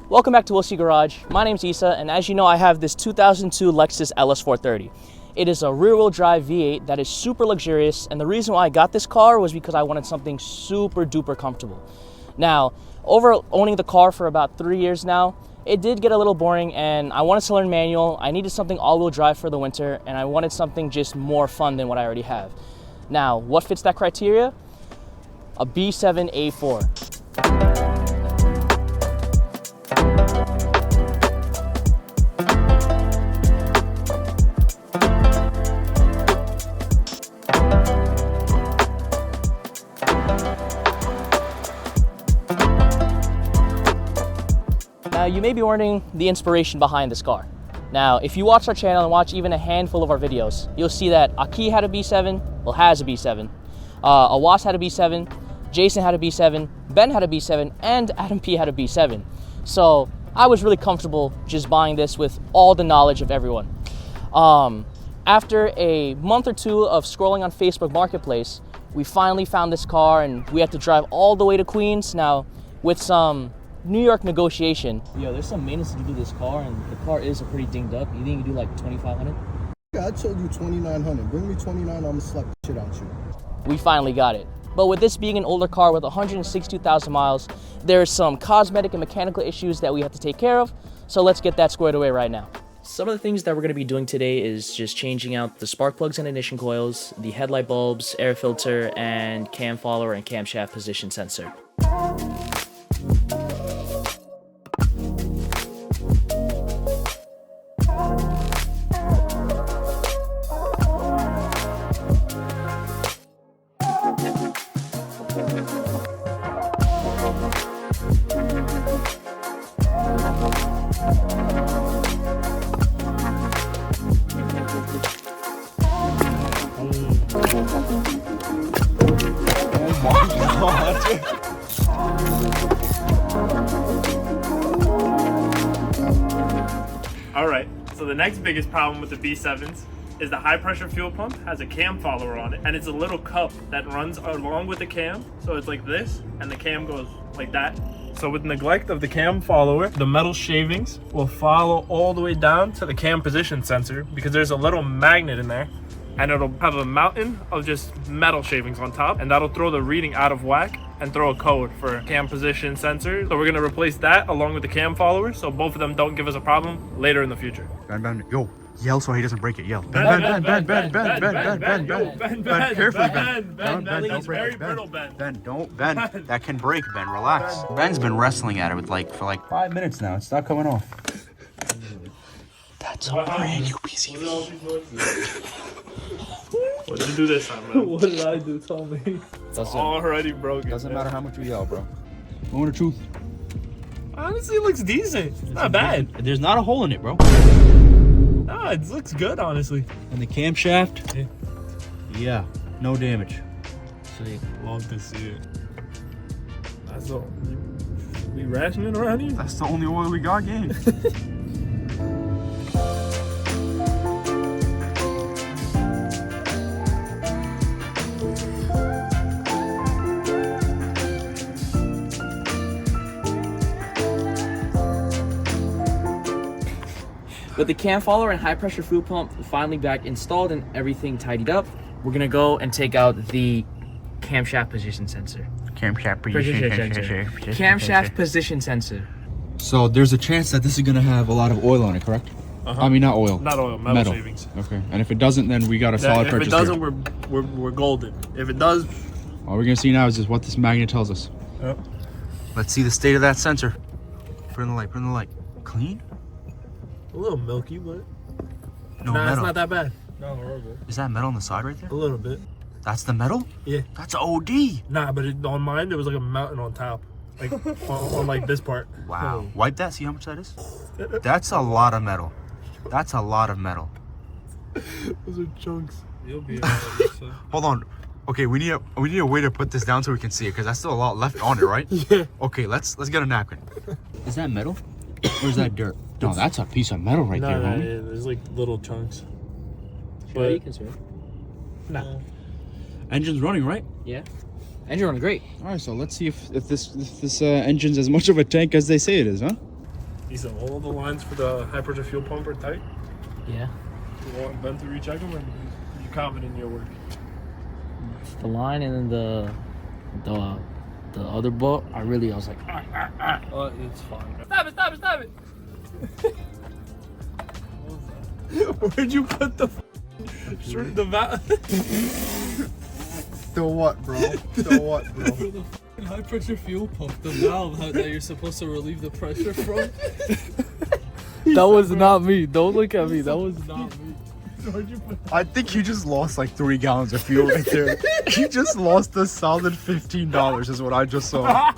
Welcome back to Wilsey Garage. My name's Isah, and as you know, I have this 2002 Lexus LS430. It is a rear-wheel drive V8 that is super luxurious, and the reason why I got this car was because I wanted something super duper comfortable. Now, over owning the car for about 3 years now, it did get a little boring, and I wanted to learn manual. I needed something all-wheel drive for the winter, and I wanted something just more fun than what I already have. Now, what fits that criteria? A B7 A4. Now, you may be wondering the inspiration behind this car. Now, if you watch our channel and watch even a handful of our videos, you'll see that Aki had a B7, well, has a B7. Awas had a B7, Jason had a B7, Ben had a B7, and Adam P had a B7. So I was really comfortable just buying this with all the knowledge of everyone. After a month or two of scrolling on Facebook Marketplace, we finally found this car, and we had to drive all the way to Queens. Now, with some New York negotiation. Yo, there's some maintenance to do this car, and the car is pretty dinged up. You think you do like 2,500? Yeah, I told you 2,900. Bring me 29, I'm gonna slap the shit out you. We finally got it. But with this being an older car with 162,000 miles, there's some cosmetic and mechanical issues that we have to take care of. So let's get that squared away right now. Some of the things that we're going to be doing today is just changing out the spark plugs and ignition coils, the headlight bulbs, air filter, and cam follower and camshaft position sensor. Alright, so the next biggest problem with the B7s is the high pressure fuel pump has a cam follower on it, and it's a little cup that runs along with the cam, so it's like this, and the cam goes like that. So with neglect of the cam follower, the metal shavings will follow all the way down to the cam position sensor, because there's a little magnet in there, and it'll have a mountain of just metal shavings on top, and that'll throw the reading out of whack and throw a code for cam position sensor. So we're gonna replace that along with the cam follower, so both of them don't give us a problem later in the future. Ben, yo, yell so he doesn't break it. Yell. Ben, carefully, Ben. Don't break it. Ben, don't. Ben, that can break. Ben, relax. Ben's been wrestling at it for like 5 minutes now. It's not coming off. That's a brand new PCV. What did you do this time, man? What did I do? Tell me. It's already broken. Doesn't matter how much you yell, bro. Moment of truth. Honestly, it looks decent. It's not bad. There's not a hole in it, bro. No, it looks good, honestly. And the camshaft? Yeah, no damage. Sweet. Love to see it. That's all. We rationing around here? That's the only oil we got, gang. With the cam follower and high pressure fuel pump finally back installed and everything tidied up, we're gonna go and take out the camshaft position sensor. Camshaft position sensor. Camshaft position sensor. So there's a chance that this is gonna have a lot of oil on it, correct? I mean, not oil. Not oil, metal shavings. Okay, and if it doesn't, then we got a solid purchase. If it doesn't, we're golden. If it does, all we're gonna see now is just what this magnet tells us. Yep. Let's see the state of that sensor. Put in the light. Put in the light. Clean? a little milky, but no nah, metal. It's not that bad. Not horrible. Is that metal on the side right there? A little bit. That's the metal? Yeah. That's OD. Nah, but on mine there was like a mountain on top, like on like this part. Wow. Wipe that. See how much that is? That's a lot of metal. That's a lot of metal. Those are chunks. You'll be alright. So. Hold on. Okay, we need a way to put this down so we can see it, because that's still a lot left on it, right? Yeah. Okay, let's get a napkin. Is that metal? Or is that dirt? No, that's a piece of metal right there, homie. Yeah, there's like little chunks. But you concerned? Nah. Engine's running, right? Yeah. Engine running great. All right, so let's see if this engine's as much of a tank as they say it is, huh? Isah, all the lines for the high pressure fuel pump are tight. Yeah. You want Ben to recheck them, or you confident in your work? The line and then the other bolt, I was like, It's fine. stop it. Where'd you put the valve? The what, bro? The what, bro? For the high pressure fuel pump, the valve that you're supposed to relieve the pressure from. That was not me. Don't look at me. That was not me. Where'd you put I think you just lost like 3 gallons of fuel right there. You just lost a solid $15 is what I just saw.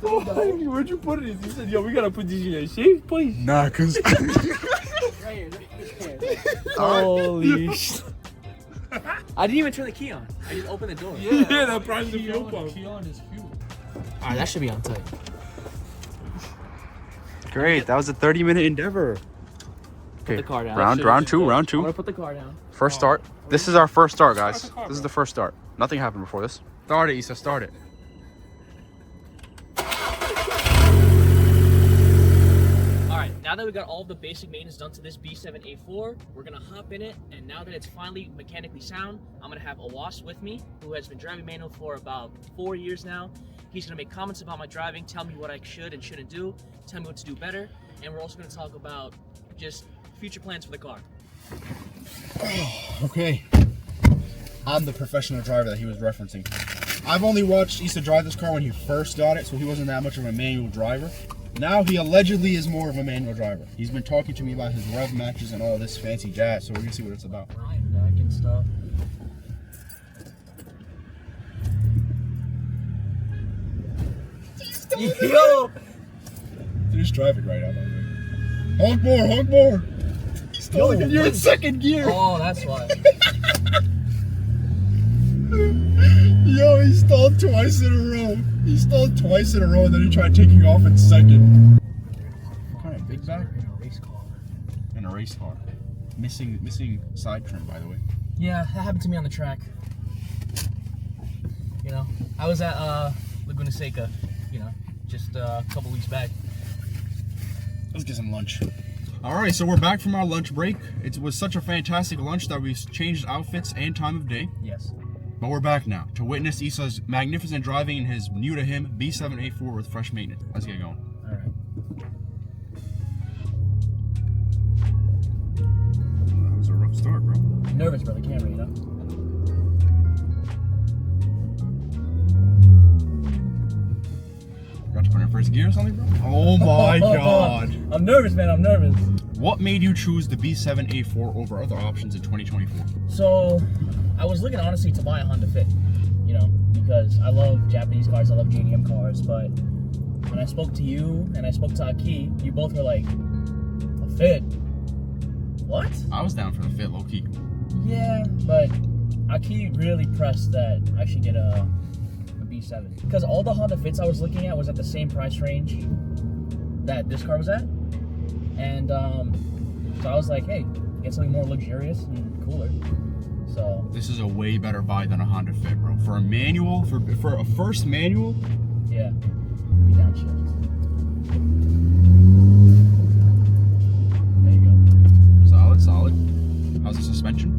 Where'd you put it? You said, yo, we gotta put these in a safe place. Nah, cause Holy shit. I didn't even turn the key on. I just opened the door. Yeah, that primes the fuel pump. Key on is fuel. Alright, that should be on tight. great. That was a 30-minute endeavor. Okay, the car down. round two. I'm gonna put the car down. First start. This is our first start, guys. This is the first start. Nothing happened before this. Start it, Isah. Start it. Alright, now that we got all the basic maintenance done to this B7A4, we're gonna hop in it, and now that it's finally mechanically sound, I'm gonna have Awas with me, who has been driving manual for about 4 years now. He's gonna make comments about my driving, tell me what I should and shouldn't do, tell me what to do better, and we're also gonna talk about just future plans for the car. Okay. I'm the professional driver that he was referencing. I've only watched Isah drive this car when he first got it, so he wasn't that much of a manual driver. Now he allegedly is more of a manual driver. He's been talking to me about his rev matches and all this fancy jazz, so we're gonna see what it's about. Ryan back and stuff. Yo! Just drive it right out of there. Honk more! You're in second gear! Oh, that's why. Yo, he stalled twice in a row. And then he tried taking off in second. What kind of big back? In a race car. In a race car. Missing side trim, by the way. Yeah, that happened to me on the track. You know, I was at Laguna Seca, you know, just a couple weeks back. Let's get some lunch. All right, so we're back from our lunch break. It was such a fantastic lunch that we changed outfits and time of day. Yes. But we're back now to witness Isah's magnificent driving in his new to him B7A4 with fresh maintenance. Let's get going. All right. That was a rough start, bro. Nervous for the camera, you know. Got to put in first gear or something, bro? Oh my god. I'm nervous, man. I'm nervous. What made you choose the B7A4 over other options in 2024? So, I was looking honestly to buy a Honda Fit, you know, because I love Japanese cars, I love JDM cars, but when I spoke to you and I spoke to Aki, you both were like, a Fit? What? I was down for the Fit, low-key. Yeah, but Aki really pressed that I should get a B7. Because all the Honda Fits I was looking at was at the same price range that this car was at. And so I was like, hey, get something more luxurious and cooler. So this is a way better buy than a Honda Fit, bro. For a manual, for a first manual. Yeah. Be downshift. There you go. Solid. How's the suspension?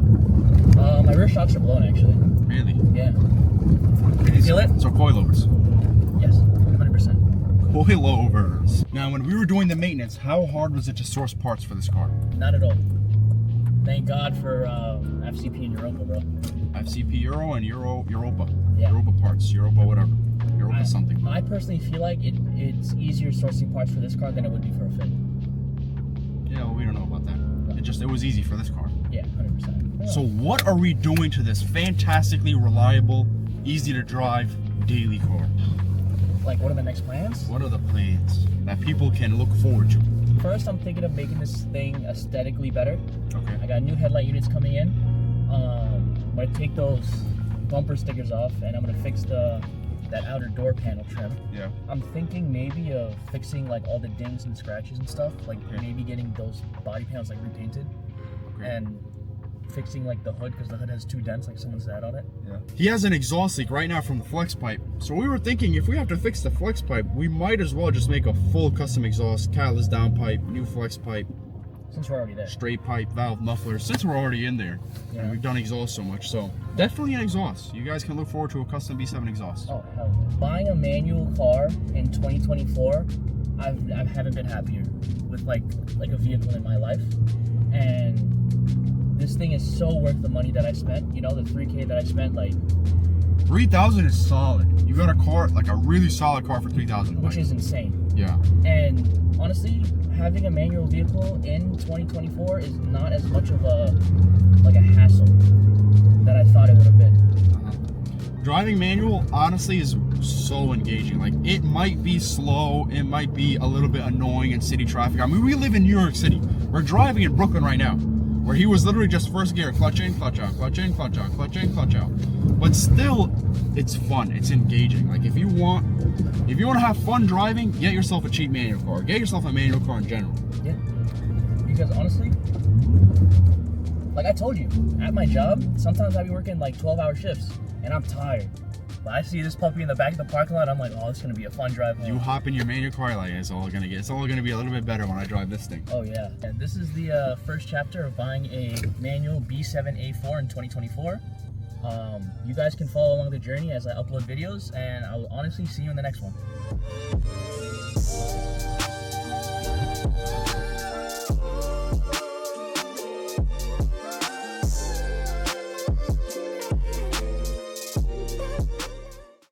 My rear shocks are blown actually. Really? Yeah. Can you feel it? So coilovers. Yes, 100%. Coilovers. Now, when we were doing the maintenance, how hard was it to source parts for this car? Not at all. Thank God for FCP and Europa, bro. FCP Euro and Europa. Yeah. Europa parts, Europa whatever. Europa something. I personally feel like it's easier sourcing parts for this car than it would be for a Fit. Yeah, well, we don't know about that. It was easy for this car. Yeah, 100%. So what are we doing to this fantastically reliable, easy to drive daily car? Like, what are the next plans? What are the plans that people can look forward to? First, I'm thinking of making this thing aesthetically better. Okay. I got new headlight units coming in. I'm gonna take those bumper stickers off, and I'm gonna fix that outer door panel trim. Yeah. I'm thinking maybe of fixing like all the dings and scratches and stuff. Like maybe getting those body panels like repainted, and fixing like the hood because the hood has 2 dents, like someone's sat on it. Yeah. He has an exhaust leak right now from the flex pipe. So we were thinking if we have to fix the flex pipe, we might as well just make a full custom exhaust, catalyst downpipe, new flex pipe, Since we're already there. straight pipe, valve muffler, since we're already in there. Yeah. And we've done exhaust so much. So definitely an exhaust. You guys can look forward to a custom B7 exhaust. Oh, hell yeah. Buying a manual car in 2024, I haven't been happier with like a vehicle in my life. And this thing is so worth the money that I spent. You know, the $3K that I spent, like, 3,000 is solid. You got a car, like a really solid car for 3,000. which is insane. Yeah. And honestly, having a manual vehicle in 2024 is not as much of a hassle that I thought it would have been. Driving manual honestly is so engaging. Like, it might be slow, it might be a little bit annoying in city traffic. I mean, we live in New York City. We're driving in Brooklyn right now, where he was literally just first gear, clutch in, clutch out, clutch in, clutch out, clutch in, clutch out. But still, it's fun, it's engaging. Like, if you want to have fun driving, get yourself a cheap manual car. Get yourself a manual car in general. Yeah. Because honestly, like I told you, at my job, sometimes I be working like 12-hour shifts, and I'm tired. But I see this puppy in the back of the parking lot, I'm like, oh, it's gonna be a fun drive home. You hop in your manual car, like, it's all gonna be a little bit better when I drive this thing. Oh yeah. And this is the first chapter of buying a manual B7A4 in 2024. You guys can follow along the journey as I upload videos, and I will honestly see you in the next one.